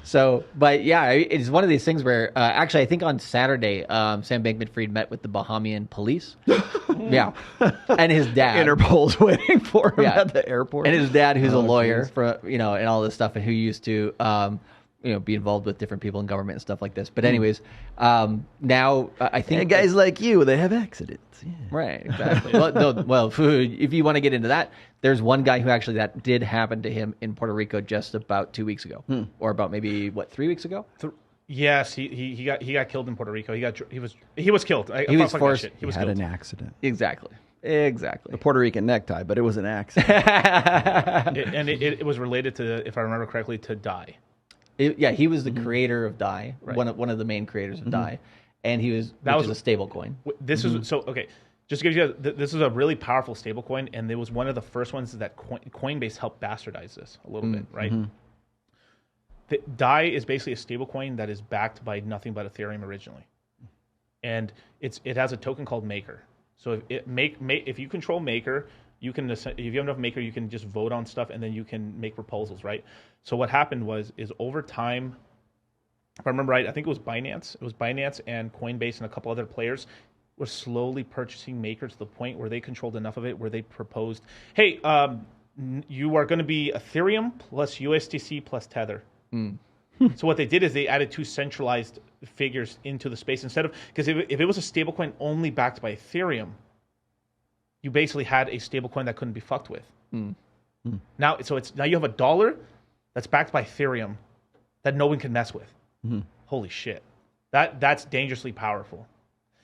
So, but yeah, it's one of these things where actually I think on Saturday, Sam Bankman-Fried met with the Bahamian police. Yeah, and his dad. Interpol's waiting for him at the airport, and his dad, who's a lawyer for and all this stuff, and who used to be involved with different people in government and stuff like this. But anyways, now I think and guys like you, they have accidents. Yeah. Right, exactly. well, if you want to get into that, there's one guy who actually that did happen to him in Puerto Rico just about 2 weeks ago, or about maybe 3 weeks ago. Yes, he got killed in Puerto Rico. He was killed. He was forced. He was had killed. an accident. Exactly. The Puerto Rican necktie, but it was an accident. it was related to, if I remember correctly, to DAI. He was the creator of DAI, right. one of the main creators of DAI, and which is a stable coin. This is so okay. Just to give you, this is a really powerful stable coin, and it was one of the first ones that Coinbase helped bastardize this a little bit, right? The DAI is basically a stable coin that is backed by nothing but Ethereum originally, and it has a token called Maker. So if you control Maker, you can, if you have enough Maker, you can just vote on stuff, and then you can make proposals, right? So what happened is over time, if I remember right, I think it was Binance. It was Binance and Coinbase and a couple other players were slowly purchasing Maker to the point where they controlled enough of it where they proposed, hey, you are going to be Ethereum plus USDC plus Tether. So what they did is they added two centralized figures into the space instead of, because if it was a stablecoin only backed by Ethereum, you basically had a stablecoin that couldn't be fucked with. Now you have a dollar that's backed by Ethereum that no one can mess with. Holy shit, that's dangerously powerful.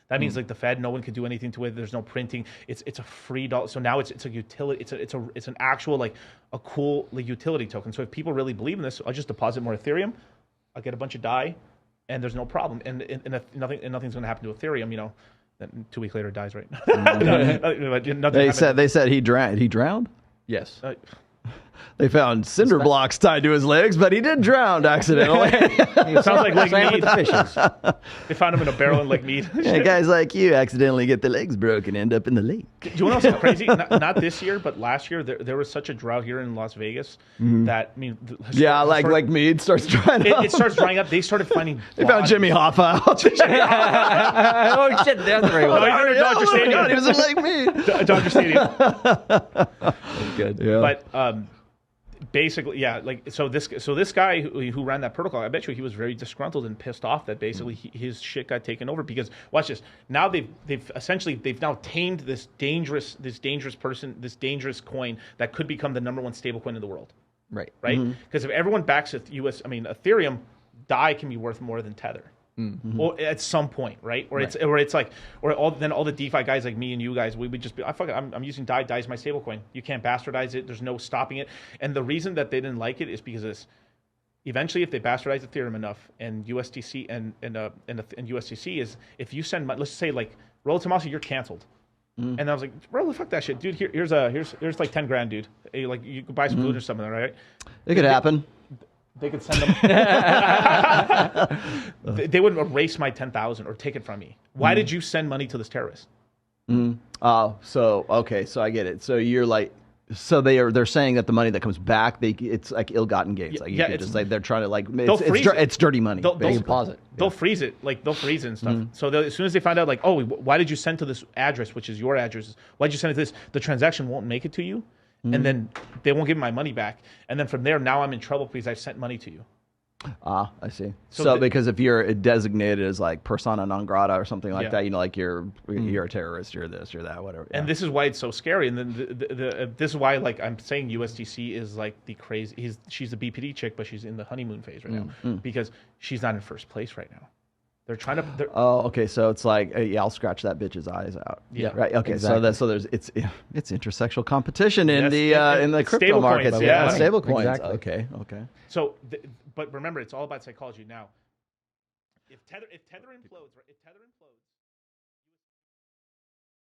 That means like the Fed, no one could do anything to it. There's no printing. It's a free dollar. So now it's a utility. It's an actual like a cool utility token. So if people really believe in this, I'll just deposit more Ethereum. I'll get a bunch of DAI, and there's no problem. And nothing's going to happen to Ethereum. Then 2 weeks later it dies, right? They said he drowned. He drowned. Yes. They found cinder blocks tied to his legs, but he did drown accidentally. Sounds like Lake Mead. They found him in a barrel in Lake Mead. Yeah, guys like you accidentally get their legs broken, end up in the lake. Do you want to know something crazy? Not this year, but last year, there was such a drought here in Las Vegas that, like Mead starts drying up. It starts drying up. They started finding They found Jimmy Hoffa out. Oh, shit. That's very well. Dodger Stadium. God, he was in Lake Mead. Dodger Stadium. That's good. Yeah. But basically, yeah, so this guy who ran that protocol, I bet you he was very disgruntled and pissed off that basically his shit got taken over because watch this. Now they've now tamed this dangerous coin that could become the number one stable coin in the world. Right. Because if everyone backs Ethereum, DAI can be worth more than Tether. Or at some point, right? Or all the DeFi guys like me and you guys, we would just be, I'm using DAI. DAI is my stablecoin. You can't bastardize it. There's no stopping it. And the reason that they didn't like it is because eventually, if they bastardize Ethereum enough and USDC and USDC is, if you send money, let's say like Roll Tomasi, you're canceled. And I was like, Roll, fuck that shit, dude. Here's like 10 grand, dude. Like you could buy some food or something, right? It could happen. They could send them. They would erase my 10,000 or take it from me. Why did you send money to this terrorist? Oh, so okay, so I get it. So you're like, so they're saying that the money that comes back, it's like ill-gotten gains. Like you could just like they're trying to like it's dirty money. They'll deposit. They'll freeze it. Like they'll freeze it and stuff. So as soon as they find out, like, oh, why did you send to this address, which is your address? Why did you send it to this? The transaction won't make it to you. And then they won't give me my money back. And then from there, now I'm in trouble because I sent money to you. I see. So because if you're designated as like persona non grata or something like that, like you're a terrorist, you're this, you're that, whatever. And this is why it's so scary. And then this is why, like, I'm saying USDC is like the crazy. She's a BPD chick, but she's in the honeymoon phase right now because she's not in first place right now. They're trying to. Oh, okay. So it's like, I'll scratch that bitch's eyes out. Yeah. Right. Okay. Exactly. So there's it's intersexual competition in the crypto markets. Yeah. Stable coins. Exactly. Okay. So, but remember, it's all about psychology now. If Tether implodes.